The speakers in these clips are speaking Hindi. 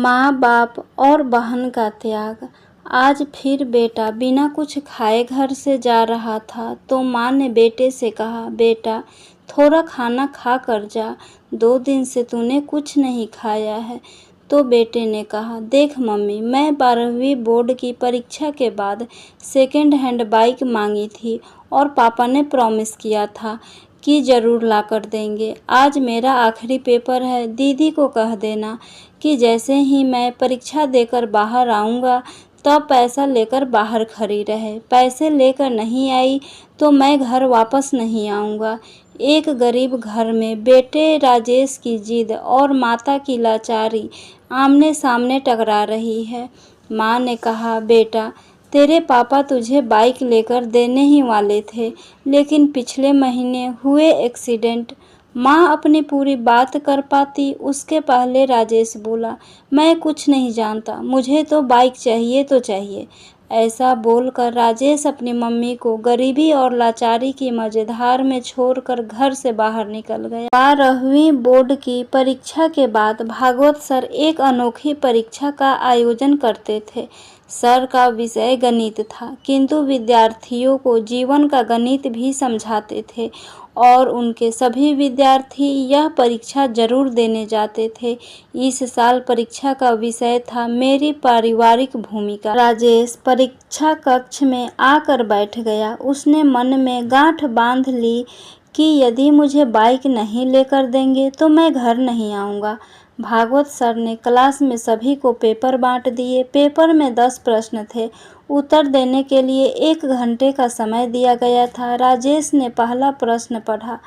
माँ बाप और बहन का त्याग। आज फिर बेटा बिना कुछ खाए घर से जा रहा था तो माँ ने बेटे से कहा, बेटा थोड़ा खाना खा कर जा, 2 दिन से तूने कुछ नहीं खाया है। तो बेटे ने कहा, देख मम्मी, मैं 12वीं बोर्ड की परीक्षा के बाद सेकेंड हैंड बाइक मांगी थी और पापा ने प्रॉमिस किया था कि ज़रूर ला कर देंगे। आज मेरा आखिरी पेपर है, दीदी को कह देना कि जैसे ही मैं परीक्षा देकर बाहर आऊँगा तब पैसा लेकर बाहर खड़ी रहे। पैसे लेकर नहीं आई तो मैं घर वापस नहीं आऊँगा। एक गरीब घर में बेटे राजेश की जिद और माता की लाचारी आमने सामने टकरा रही है। माँ ने कहा, बेटा तेरे पापा तुझे बाइक लेकर देने ही वाले थे, लेकिन पिछले महीने हुए एक्सीडेंट। माँ अपनी पूरी बात कर पाती उसके पहले राजेश बोला, मैं कुछ नहीं जानता, मुझे तो बाइक चाहिए तो चाहिए। ऐसा बोलकर राजेश अपनी मम्मी को गरीबी और लाचारी की मझधार में छोड़कर घर से बाहर निकल गया। 12वीं बोर्ड की परीक्षा के बाद भागवत सर एक अनोखी परीक्षा का आयोजन करते थे। सर का विषय गणित था, किंतु विद्यार्थियों को जीवन का गणित भी समझाते थे और उनके सभी विद्यार्थी यह परीक्षा जरूर देने जाते थे। इस साल परीक्षा का विषय था मेरी पारिवारिक भूमिका। राजेश परीक्षा कक्ष में आकर बैठ गया। उसने मन में गांठ बांध ली कि यदि मुझे बाइक नहीं लेकर देंगे तो मैं घर नहीं आऊँगा। भागवत सर ने क्लास में सभी को पेपर बांट दिए। पेपर में 10 प्रश्न थे। उत्तर देने के लिए 1 घंटे का समय दिया गया था। राजेश ने पहला प्रश्न पढ़ा,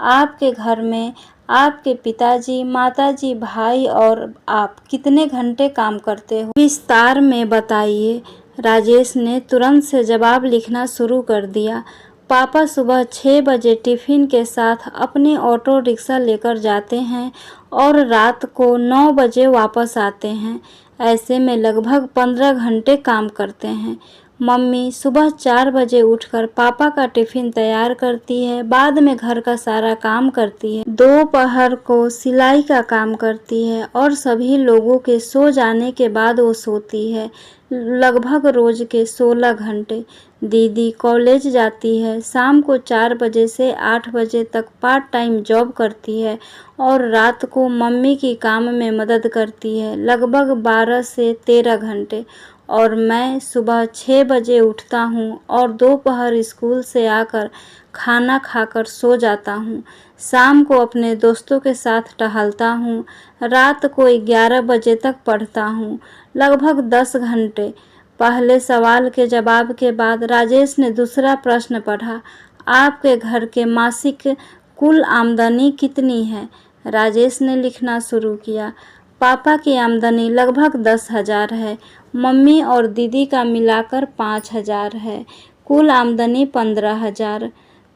आपके घर में आपके पिताजी, माताजी, भाई और आप कितने घंटे काम करते हो? विस्तार में बताइए। राजेश ने तुरंत से जवाब लिखना शुरू कर दिया। पापा सुबह 6 बजे टिफ़िन के साथ अपनी ऑटो रिक्शा लेकर जाते हैं और रात को 9 बजे वापस आते हैं। ऐसे में लगभग 15 घंटे काम करते हैं। मम्मी सुबह 4 बजे उठकर पापा का टिफ़िन तैयार करती है, बाद में घर का सारा काम करती है, दोपहर को सिलाई का काम करती है और सभी लोगों के सो जाने के बाद वो सोती है, लगभग रोज के 16 घंटे। दीदी कॉलेज जाती है, शाम को 4 बजे से 8 बजे तक पार्ट टाइम जॉब करती है और रात को मम्मी की काम में मदद करती है, लगभग 12 से 13 घंटे। और मैं सुबह 6 बजे उठता हूँ और दोपहर स्कूल से आकर खाना खाकर सो जाता हूँ। शाम को अपने दोस्तों के साथ टहलता हूँ, रात को 11 बजे तक पढ़ता हूँ, लगभग 10 घंटे। पहले सवाल के जवाब के बाद राजेश ने दूसरा प्रश्न पढ़ा, आपके घर के मासिक कुल आमदनी कितनी है? राजेश ने लिखना शुरू किया, पापा की आमदनी लगभग 10,000 है, मम्मी और दीदी का मिलाकर 5,000 है, कुल आमदनी 15,000।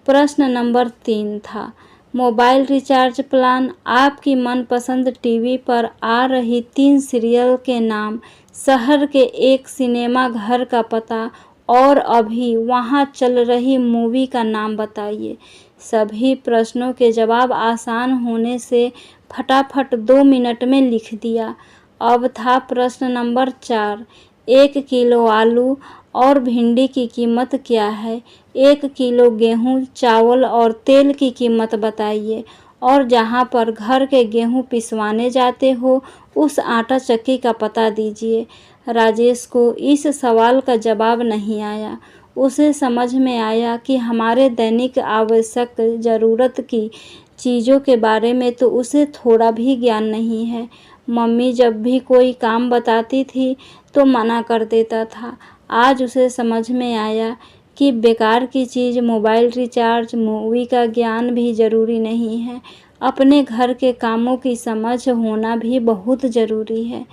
प्रश्न नंबर 3 था, मोबाइल रिचार्ज प्लान, आपकी मनपसंद टीवी पर आ रही 3 सीरियल के नाम, शहर के एक सिनेमा घर का पता और अभी वहां चल रही मूवी का नाम बताइए। सभी प्रश्नों के जवाब आसान होने से फटाफट 2 मिनट में लिख दिया। अब था प्रश्न नंबर 4, 1 किलो आलू और भिंडी की कीमत क्या है? 1 किलो गेहूं, चावल और तेल की कीमत बताइए और जहां पर घर के गेहूं पिसवाने जाते हो उस आटा चक्की का पता दीजिए। राजेश को इस सवाल का जवाब नहीं आया। उसे समझ में आया कि हमारे दैनिक आवश्यक ज़रूरत की चीज़ों के बारे में तो उसे थोड़ा भी ज्ञान नहीं है। मम्मी जब भी कोई काम बताती थी तो मना कर देता था। आज उसे समझ में आया कि बेकार की चीज़ मोबाइल रिचार्ज, मूवी का ज्ञान भी ज़रूरी नहीं है, अपने घर के कामों की समझ होना भी बहुत ज़रूरी है।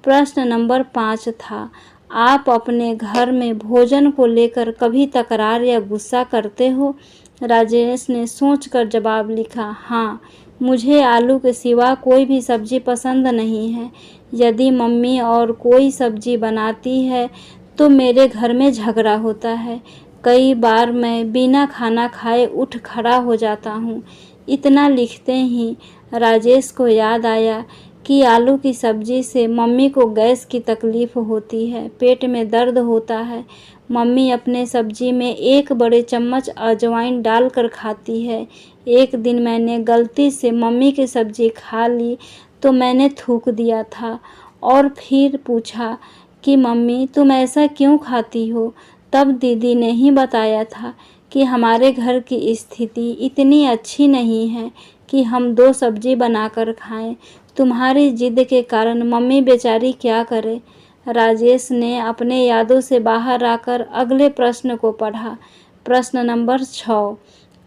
प्रश्न नंबर 5 था, आप अपने घर में भोजन को लेकर कभी तकरार या गुस्सा करते हो? राजेश ने सोचकर जवाब लिखा, हाँ, मुझे आलू के सिवा कोई भी सब्जी पसंद नहीं है। यदि मम्मी और कोई सब्जी बनाती है तो मेरे घर में झगड़ा होता है। कई बार मैं बिना खाना खाए उठ खड़ा हो जाता हूँ। इतना लिखते ही राजेश को याद आया कि आलू की सब्जी से मम्मी को गैस की तकलीफ़ होती है, पेट में दर्द होता है। मम्मी अपने सब्जी में 1 बड़े चम्मच अजवाइन डालकर खाती है। एक दिन मैंने गलती से मम्मी की सब्जी खा ली तो मैंने थूक दिया था और फिर पूछा कि मम्मी तुम ऐसा क्यों खाती हो? तब दीदी ने ही बताया था कि हमारे घर की स्थिति इतनी अच्छी नहीं है कि हम 2 सब्जी बनाकर खाएं। तुम्हारी जिद के कारण मम्मी बेचारी क्या करे। राजेश ने अपने यादों से बाहर आकर अगले प्रश्न को पढ़ा। प्रश्न नंबर 6,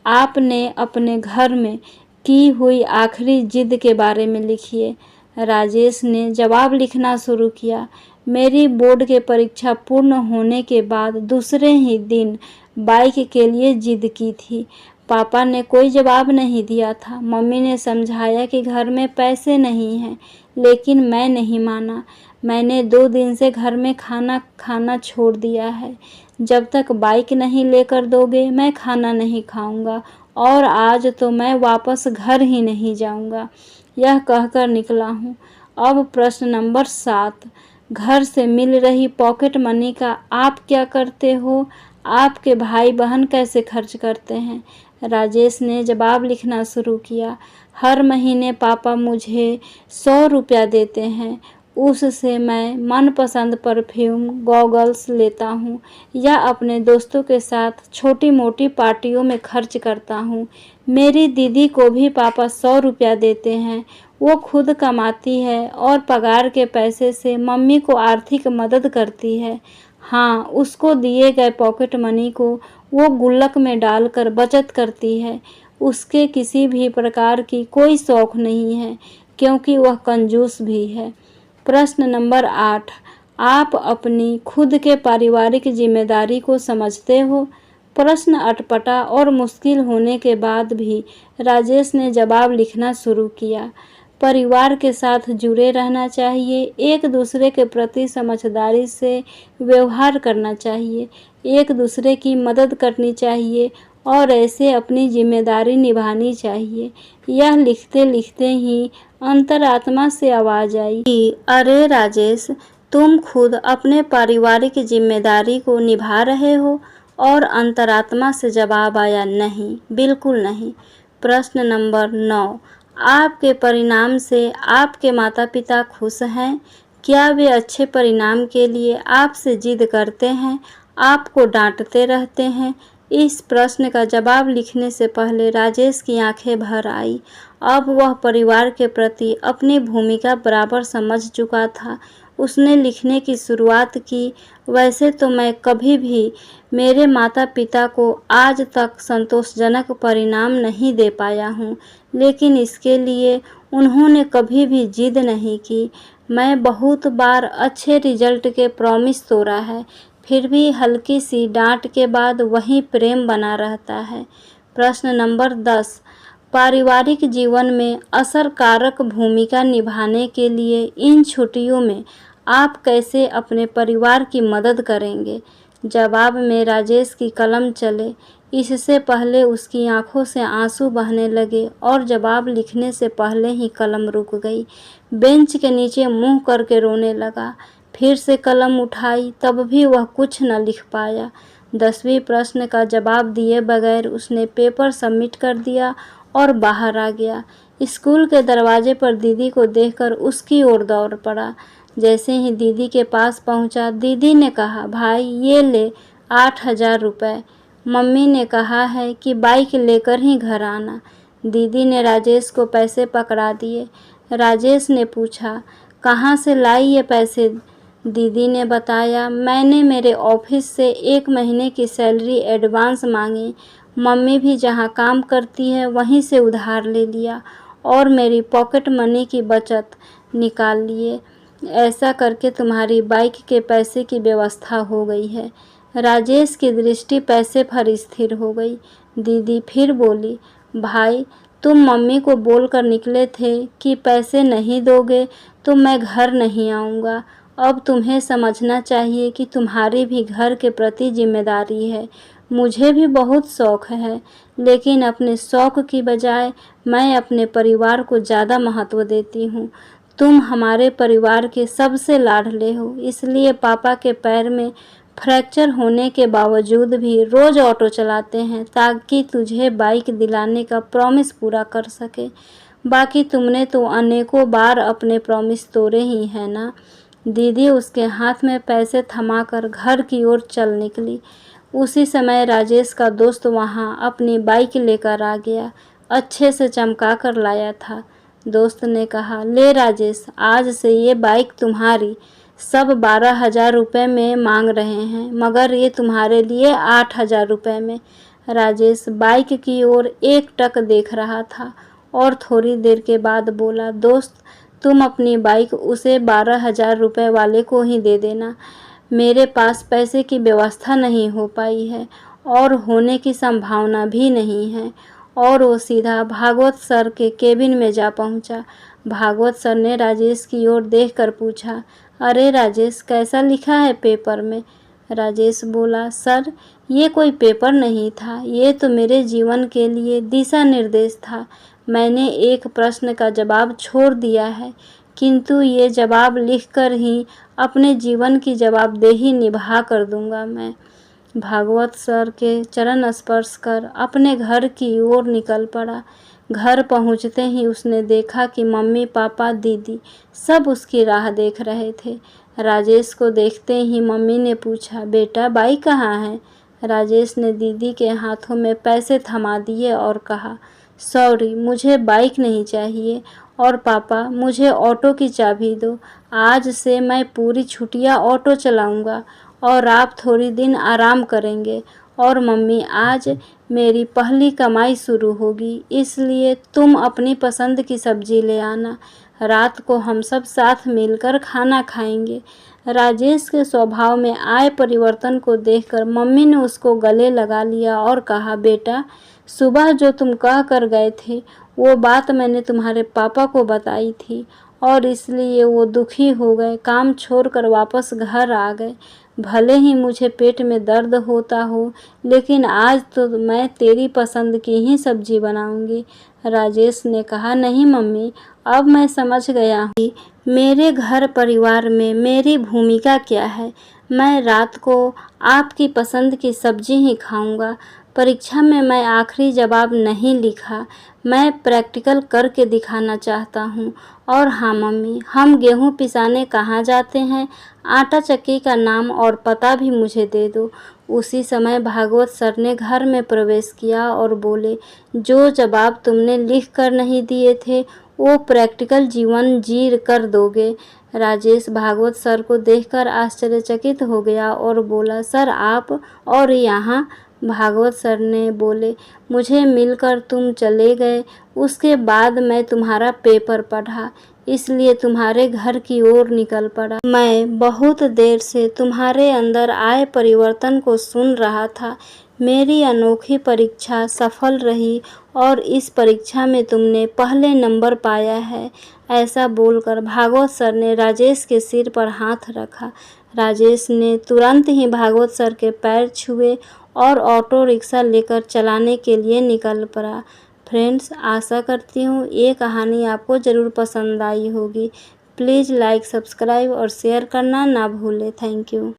आपने अपने घर में की हुई आखिरी जिद के बारे में लिखिए। राजेश ने जवाब लिखना शुरू किया। मेरी बोर्ड के परीक्षा पूर्ण होने के बाद दूसरे ही दिन बाइक के लिए जिद की थी। पापा ने कोई जवाब नहीं दिया था। मम्मी ने समझाया कि घर में पैसे नहीं हैं, लेकिन मैं नहीं माना। मैंने 2 दिन से घर में खाना खाना छोड़ दिया है। जब तक बाइक नहीं लेकर दोगे मैं खाना नहीं खाऊंगा और आज तो मैं वापस घर ही नहीं जाऊंगा। यह कहकर निकला हूँ। अब प्रश्न नंबर 7, घर से मिल रही पॉकेट मनी का आप क्या करते हो? आपके भाई बहन कैसे खर्च करते हैं? राजेश ने जवाब लिखना शुरू किया। हर महीने पापा मुझे 100 रुपया देते हैं। उससे मैं मनपसंद परफ्यूम, गॉगल्स लेता हूँ या अपने दोस्तों के साथ छोटी मोटी पार्टियों में खर्च करता हूँ। मेरी दीदी को भी पापा 100 रुपया देते हैं। वो खुद कमाती है और पगार के पैसे से मम्मी को आर्थिक मदद करती है। हाँ, उसको दिए गए पॉकेट मनी को वो गुल्लक में डालकर बचत करती है। उसके किसी भी प्रकार की कोई शौक नहीं है क्योंकि वह कंजूस भी है। प्रश्न नंबर 8, आप अपनी खुद के पारिवारिक जिम्मेदारी को समझते हो? प्रश्न अटपटा और मुश्किल होने के बाद भी राजेश ने जवाब लिखना शुरू किया। परिवार के साथ जुड़े रहना चाहिए, एक दूसरे के प्रति समझदारी से व्यवहार करना चाहिए, एक दूसरे की मदद करनी चाहिए और ऐसे अपनी जिम्मेदारी निभानी चाहिए। यह लिखते लिखते ही अंतरात्मा से आवाज़ आई कि अरे राजेश, तुम खुद अपने पारिवारिक जिम्मेदारी को निभा रहे हो? और अंतरात्मा से जवाब आया, नहीं, बिल्कुल नहीं। प्रश्न नंबर 9, आपके परिणाम से आपके माता पिता खुश हैं? क्या वे अच्छे परिणाम के लिए आपसे जिद करते हैं, आपको डांटते रहते हैं? इस प्रश्न का जवाब लिखने से पहले राजेश की आंखें भर आई। अब वह परिवार के प्रति अपनी भूमिका बराबर समझ चुका था। उसने लिखने की शुरुआत की, वैसे तो मैं कभी भी मेरे माता पिता को आज तक संतोषजनक परिणाम नहीं दे पाया हूँ, लेकिन इसके लिए उन्होंने कभी भी जिद नहीं की। मैं बहुत बार अच्छे रिजल्ट के प्रॉमिस तोड़ा है, फिर भी हल्की सी डांट के बाद वही प्रेम बना रहता है। प्रश्न नंबर 10, पारिवारिक जीवन में असरकारक भूमिका निभाने के लिए इन छुट्टियों में आप कैसे अपने परिवार की मदद करेंगे? जवाब में राजेश की कलम चले। इससे पहले उसकी आंखों से आंसू बहने लगे और जवाब लिखने से पहले ही कलम रुक गई। बेंच के नीचे मुंह करके रोने लगा। फिर से कलम उठाई, तब भी वह कुछ न लिख पाया। 10वीं प्रश्न का जवाब दिए बगैर उसने पेपर सबमिट कर दिया और बाहर आ गया। स्कूल के दरवाजे पर दीदी को देखकर उसकी ओर दौड़ पड़ा। जैसे ही दीदी के पास पहुंचा, दीदी ने कहा, भाई ये ले 8,000 रुपये। मम्मी ने कहा है कि बाइक लेकर ही घर आना। दीदी ने राजेश को पैसे पकड़ा दिए। राजेश ने पूछा, कहाँ से लाई ये पैसे? दीदी ने बताया, मैंने मेरे ऑफिस से 1 महीने की सैलरी एडवांस मांगी। मम्मी भी जहाँ काम करती है वहीं से उधार ले लिया और मेरी पॉकेट मनी की बचत निकाल लिए। ऐसा करके तुम्हारी बाइक के पैसे की व्यवस्था हो गई है। राजेश की दृष्टि पैसे पर स्थिर हो गई। दीदी फिर बोली, भाई तुम मम्मी को बोलकर निकले थे कि पैसे नहीं दोगे तो मैं घर नहीं आऊँगा। अब तुम्हें समझना चाहिए कि तुम्हारी भी घर के प्रति जिम्मेदारी है। मुझे भी बहुत शौक़ है, लेकिन अपने शौक़ की बजाय मैं अपने परिवार को ज़्यादा महत्व देती हूँ। तुम हमारे परिवार के सबसे लाडले हो, इसलिए पापा के पैर में फ्रैक्चर होने के बावजूद भी रोज़ ऑटो चलाते हैं ताकि तुझे बाइक दिलाने का प्रॉमिस पूरा कर सके। बाकी तुमने तो अनेकों बार अपने प्रॉमिस तोड़े ही हैं ना। दीदी उसके हाथ में पैसे थमाकर घर की ओर चल निकली। उसी समय राजेश का दोस्त वहां अपनी बाइक लेकर आ गया, अच्छे से चमका कर लाया था। दोस्त ने कहा, ले राजेश, आज से ये बाइक तुम्हारी। सब 12,000 रुपये में मांग रहे हैं, मगर ये तुम्हारे लिए 8,000 रुपये में। राजेश बाइक की ओर एकटक देख रहा था और थोड़ी देर के बाद बोला, दोस्त तुम अपनी बाइक उसे 12,000 रुपये वाले को ही दे देना। मेरे पास पैसे की व्यवस्था नहीं हो पाई है और होने की संभावना भी नहीं है। और वो सीधा भागवत सर के केबिन में जा पहुंचा। भागवत सर ने राजेश की ओर देखकर पूछा, अरे राजेश, कैसा लिखा है पेपर में? राजेश बोला, सर ये कोई पेपर नहीं था, ये तो मेरे जीवन के लिए दिशा निर्देश था। मैंने एक प्रश्न का जवाब छोड़ दिया है, किंतु ये जवाब लिखकर ही अपने जीवन की जवाबदेही निभा कर दूंगा मैं। भागवत सर के चरण स्पर्श कर अपने घर की ओर निकल पड़ा। घर पहुंचते ही उसने देखा कि मम्मी, पापा, दीदी सब उसकी राह देख रहे थे। राजेश को देखते ही मम्मी ने पूछा, बेटा बाइक कहाँ है? राजेश ने दीदी के हाथों में पैसे थमा दिए और कहा, सॉरी, मुझे बाइक नहीं चाहिए। और पापा, मुझे ऑटो की चाबी दो। आज से मैं पूरी छुट्टियां ऑटो चलाऊंगा और आप थोड़ी दिन आराम करेंगे। और मम्मी, आज मेरी पहली कमाई शुरू होगी, इसलिए तुम अपनी पसंद की सब्जी ले आना। रात को हम सब साथ मिलकर खाना खाएंगे। राजेश के स्वभाव में आए परिवर्तन को देखकर मम्मी ने उसको गले लगा लिया और कहा, बेटा सुबह जो तुम कह कर गए थे वो बात मैंने तुम्हारे पापा को बताई थी और इसलिए वो दुखी हो गए, काम छोड़कर वापस घर आ गए। भले ही मुझे पेट में दर्द होता हो, लेकिन आज तो मैं तेरी पसंद की ही सब्जी बनाऊंगी। राजेश ने कहा, नहीं मम्मी, अब मैं समझ गया हूँ कि मेरे घर परिवार में मेरी भूमिका क्या है। मैं रात को आपकी पसंद की सब्जी ही खाऊंगा। परीक्षा में मैं आखिरी जवाब नहीं लिखा, मैं प्रैक्टिकल करके दिखाना चाहता हूँ। और हाँ मम्मी, हम गेहूँ पिसाने कहाँ जाते हैं? आटा चक्की का नाम और पता भी मुझे दे दो। उसी समय भागवत सर ने घर में प्रवेश किया और बोले, जो जवाब तुमने लिख कर नहीं दिए थे वो प्रैक्टिकल जीवन जी कर दोगे। राजेश भागवत सर को देखकर आश्चर्यचकित हो गया और बोला, सर आप और यहाँ? भागवत सर ने बोले, मुझे मिलकर तुम चले गए, उसके बाद मैं तुम्हारा पेपर पढ़ा, इसलिए तुम्हारे घर की ओर निकल पड़ा। मैं बहुत देर से तुम्हारे अंदर आए परिवर्तन को सुन रहा था। मेरी अनोखी परीक्षा सफल रही और इस परीक्षा में तुमने पहले नंबर पाया है। ऐसा बोलकर भागवत सर ने राजेश के सिर पर हाथ रखा। राजेश ने तुरंत ही भागवत सर के पैर छुए और ऑटो रिक्शा लेकर चलाने के लिए निकल पड़ा। फ्रेंड्स, आशा करती हूँ ये कहानी आपको ज़रूर पसंद आई होगी। प्लीज़ लाइक, सब्सक्राइब और शेयर करना ना भूलें। Thank you.